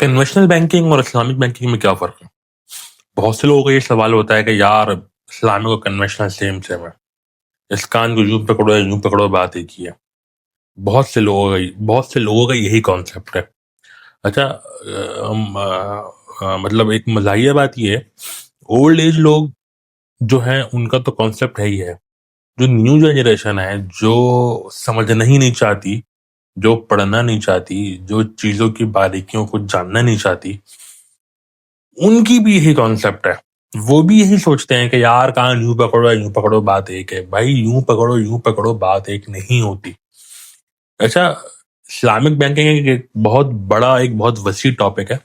Conventional banking और Islamic banking में क्या फ़र्क है? बहुत से लोगों का ये सवाल होता है कि यार इस्लामिक और कन्वेंशनल सेम सेम है। इस कान को यूँ पकड़ो या यूँ पकड़ो, बात एक ही है। बहुत से लोगों का यही कॉन्सेप्ट है। अच्छा, मतलब एक मज़ाहिया बात ये है, ओल्ड एज लोग जो हैं उनका तो कॉन्सेप्ट है ही है। जो न्यू जनरेशन है, जो समझना ही नहीं चाहती, जो पढ़ना नहीं चाहती, जो चीज़ों की बारीकियों को जानना नहीं चाहती, उनकी भी यही कॉन्सेप्ट है। वो भी यही सोचते हैं कि यार कान यूं पकड़ो या यूं पकड़ो, बात एक है। भाई यूं पकड़ो, बात एक नहीं होती। अच्छा, इस्लामिक बैंकिंग एक बहुत वसी टॉपिक है।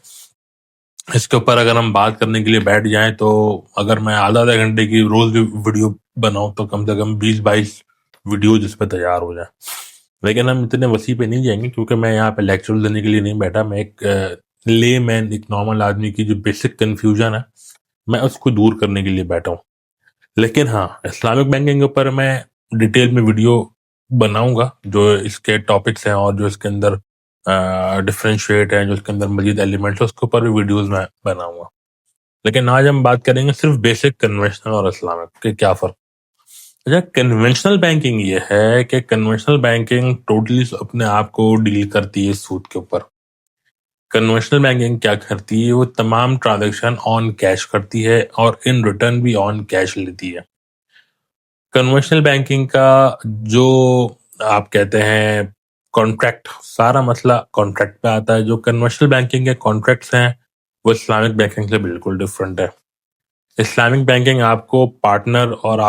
इसके ऊपर अगर हम बात करने के लिए बैठ जाएं तो अगर मैं आधा आधा घंटे की रोज भी वीडियो बनाऊं तो कम से कम 20-22 वीडियो जिस पे तैयार हो जाए। लेकिन हम इतने वसी पे नहीं जाएंगे क्योंकि मैं यहाँ पे लेक्चर देने के लिए नहीं बैठा। मैं एक ले मैन, एक नॉर्मल आदमी की जो बेसिक कंफ्यूजन है, मैं उसको दूर करने के लिए बैठा हूँ। लेकिन हाँ, इस्लामिक बैंकिंग के ऊपर मैं डिटेल में वीडियो बनाऊंगा, जो इसके टॉपिक्स हैं और जो इसके अंदर डिफरेंशिएट है, जो इसके अंदर मजीद एलिमेंट्स है, उसके ऊपर भी वीडियोस मैं बनाऊंगा। लेकिन आज हम बात करेंगे सिर्फ बेसिक कन्वेंशनल और इस्लामिक के क्या फर्क। अच्छा, कन्वेंशनल बैंकिंग ये है कि कन्वेंशनल बैंकिंग टोटली अपने आप को डील करती है सूद के ऊपर। कन्वेंशनल बैंकिंग क्या करती है, वो तमाम ट्रांजैक्शन ऑन कैश करती है और इन रिटर्न भी ऑन कैश लेती है। कन्वेंशनल बैंकिंग का जो आप कहते हैं कॉन्ट्रैक्ट, सारा मसला कॉन्ट्रैक्ट पे आता है। जो कन्वेंशनल बैंकिंग के कॉन्ट्रैक्ट्स हैं वो इस्लामिक बैंकिंग से बिल्कुल डिफरेंट है। इस्लामिक बैंकिंग आपको पार्टनर और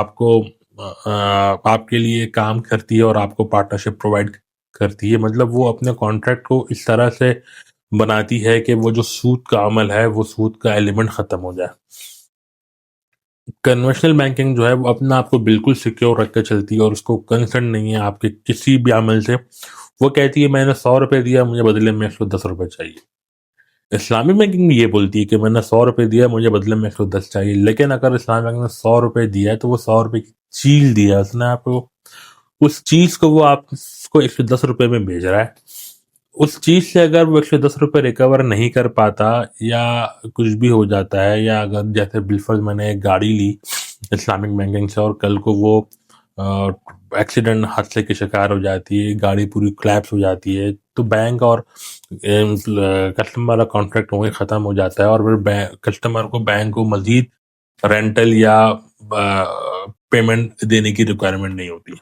आपके लिए काम करती है और आपको पार्टनरशिप प्रोवाइड करती है। मतलब वो अपने कॉन्ट्रैक्ट को इस तरह से बनाती है कि वो जो सूद का अमल है, वो सूद का एलिमेंट खत्म हो जाए। कन्वेंशनल बैंकिंग जो है वो अपने आप को बिल्कुल सिक्योर रख के चलती है और उसको कंसर्न नहीं है आपके किसी भी अमल से। वो कहती है मैंने 100 रुपये दिया, मुझे बदले में 110 रुपये चाहिए। इस्लामिक बैंकिंग ये बोलती है कि मैंने 100 रुपये दिया, मुझे बदले में 110 चाहिए। लेकिन अगर इस्लामिक बैंक ने 100 रुपये दिया है तो वो 100 रुपये की चीज दिया है उसने आपको। उस चीज को वो आपको 110 रुपये में बेच रहा है। उस चीज से अगर वो 110 रुपये रिकवर नहीं कर पाता या कुछ भी हो जाता है, या अगर जैसे बिलफर्ज मैंने एक गाड़ी ली इस्लामिक बैंकिंग से और कल को वो एक्सीडेंट, हादसे की शिकार हो जाती है, गाड़ी पूरी क्लैप्स हो जाती है, तो बैंक और कस्टमर का कॉन्ट्रैक्ट वहीं ख़त्म हो जाता है और फिर कस्टमर को बैंक को मजीद रेंटल या पेमेंट देने की रिक्वायरमेंट नहीं होती।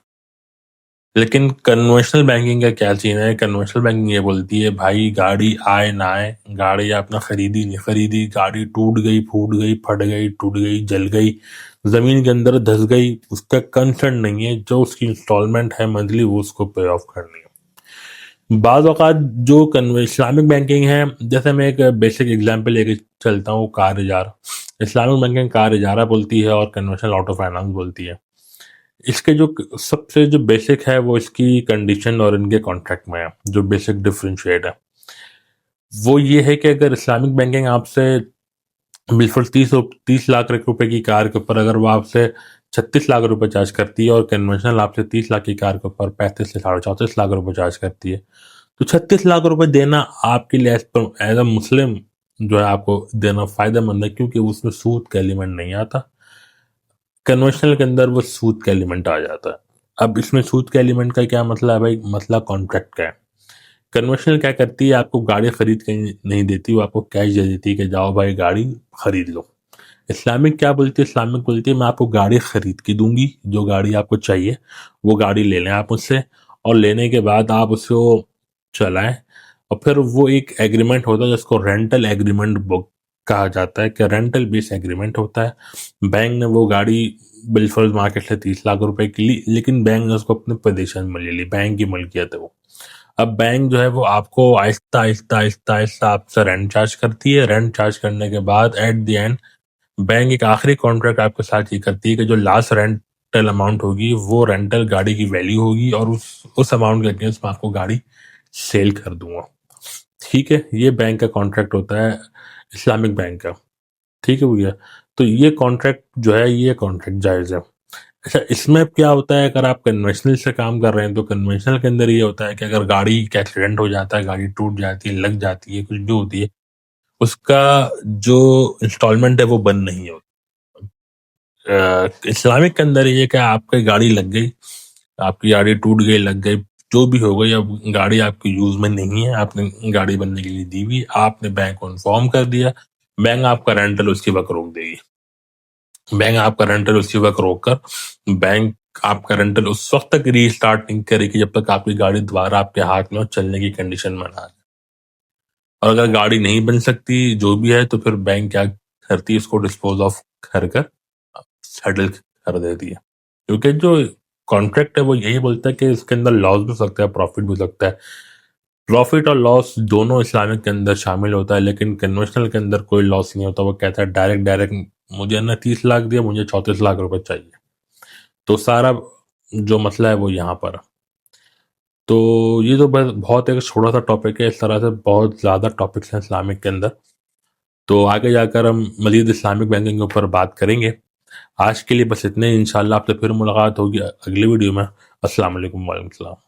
लेकिन कन्वेंशनल बैंकिंग का क्या सीन है, कन्वेंशनल बैंकिंग ये बोलती है भाई गाड़ी आए ना आए, गाड़ी आपने खरीदी नहीं खरीदी, गाड़ी टूट गई, फूट गई, फट गई, टूट गई, जल गई, जमीन के अंदर धस गई, उसका कंसर्न नहीं है। जो उसकी इंस्टॉलमेंट है मंथली वो उसको पे ऑफ करनी है। बाज़ औक़ात जो इस्लामिक बैंकिंग है, जैसे मैं एक बेसिक एग्जांपल लेके चलता हूँ, कार इजारा। इस्लामिक बैंकिंग कार इजारा बोलती है और कन्वेंशनल ऑटो फाइनेंस बोलती है। इसके जो सबसे जो बेसिक है वो इसकी कंडीशन और इनके कॉन्ट्रैक्ट में है। जो बेसिक डिफरेंशिएट है वो ये है कि अगर इस्लामिक बैंकिंग आपसे बिल्कुल 30 लाख रुपए की कार के ऊपर अगर वो आपसे 36 लाख रुपए चार्ज करती है और कन्वेंशनल आपसे 30 लाख की कार के ऊपर 35 से 34.5 लाख रुपए चार्ज करती है, तो 36 लाख रुपए देना आपके लिए एज अ मुस्लिम जो है आपको देना फायदेमंद है, क्योंकि उसमें सूद का एलिमेंट नहीं आता। कन्वेंशनल के अंदर वो सूद का एलिमेंट आ जाता है। अब इसमें सूद के एलिमेंट का क्या मसला है भाई, मसला कॉन्ट्रैक्ट का है। कन्वेंशनल क्या करती है, आपको गाड़ी खरीद के नहीं देती, वो आपको कैश दे देती है कि जाओ भाई गाड़ी खरीद लो। इस्लामिक क्या बोलती है, इस्लामिक बोलती है मैं आपको गाड़ी खरीद के दूंगी, जो गाड़ी आपको चाहिए वो गाड़ी ले लें आप मुझसे, और लेने के बाद आप उसको चलाएं। और फिर वो एक एग्रीमेंट होता है जिसको रेंटल एग्रीमेंट बुक कहा जाता है, कि रेंटल बेस एग्रीमेंट होता है। बैंक ने वो गाड़ी बिलफर्ज मार्केट से 30 लाख रुपए की ली, लेकिन बैंक ने उसको अपने पोजीशन में ले ली, बैंक की मलकियत है वो। अब बैंक जो है वो आपको आहिस्ता आहिस्ता आहिस्ता आहिस्ता आपसे रेंट चार्ज करती है। रेंट चार्ज करने के बाद एट द एंड बैंक एक आखिरी कॉन्ट्रैक्ट आपके साथ ये करती है कि जो लास्ट रेंटल अमाउंट होगी वो रेंटल गाड़ी की वैल्यू होगी और उस अमाउंट के अगेंस्ट मैं आपको गाड़ी सेल कर दूंगा। ठीक है, ये बैंक का कॉन्ट्रैक्ट होता है इस्लामिक बैंक का। ठीक है भैया, तो ये कॉन्ट्रैक्ट जो है ये कॉन्ट्रैक्ट जायज़ है। अच्छा, इसमें क्या होता है, अगर आप कन्वेंशनल से काम कर रहे हैं तो कन्वेंशनल के अंदर ये होता है कि अगर गाड़ी का एक्सीडेंट हो जाता है, गाड़ी टूट जाती है, लग जाती है, कुछ भी होती है, اس کا جو انسٹالمنٹ ہے وہ بند نہیں ہوتا. اسلامک کے اندر یہ کہ آپ کی گاڑی لگ گئی, آپ کی گاڑی ٹوٹ گئی, لگ گئی, جو بھی ہو گئی, اب گاڑی آپ کی یوز میں نہیں ہے, آپ نے گاڑی بننے کے لیے دی ہوئی, آپ نے بینک کو انفارم کر دیا, بینک آپ کا رینٹل اسی وقت روک دے گی. بینک آپ کا رینٹل اسی وقت روک کر بینک آپ کا رینٹل اس وقت تک ری اسٹارٹ نہیں کرے گی جب تک آپ کی گاڑی دوبارہ آپ کے ہاتھ میں اور چلنے کی کنڈیشن میں نہ آئے. اور اگر گاڑی نہیں بن سکتی جو بھی ہے تو پھر بینک کیا کرتی ہے, اس کو ڈسپوز آف کر سیٹل کر دیتی ہے. کیونکہ جو کانٹریکٹ ہے وہ یہی بولتا ہے کہ اس کے اندر لاس بھی ہو سکتا ہے, پروفٹ بھی ہو سکتا ہے. پروفٹ اور لاس دونوں اسلامک کے اندر شامل ہوتا ہے, لیکن کنونشنل کے اندر کوئی لاس نہیں ہوتا. وہ کہتا ہے ڈائریکٹ مجھے نے 30 لاکھ دیا, مجھے 34 لاکھ روپے چاہیے. تو سارا جو مسئلہ ہے وہ یہاں پر. تو یہ تو بہت ایک چھوٹا سا ٹاپک ہے, اس طرح سے بہت زیادہ ٹاپکس ہیں اسلامک کے اندر. تو آگے جا کر ہم مزید اسلامک بینکنگ کے اوپر بات کریں گے. آج کے لیے بس اتنے, انشاءاللہ آپ سے پھر ملاقات ہوگی اگلی ویڈیو میں. السلام علیکم وعلیکم السلام.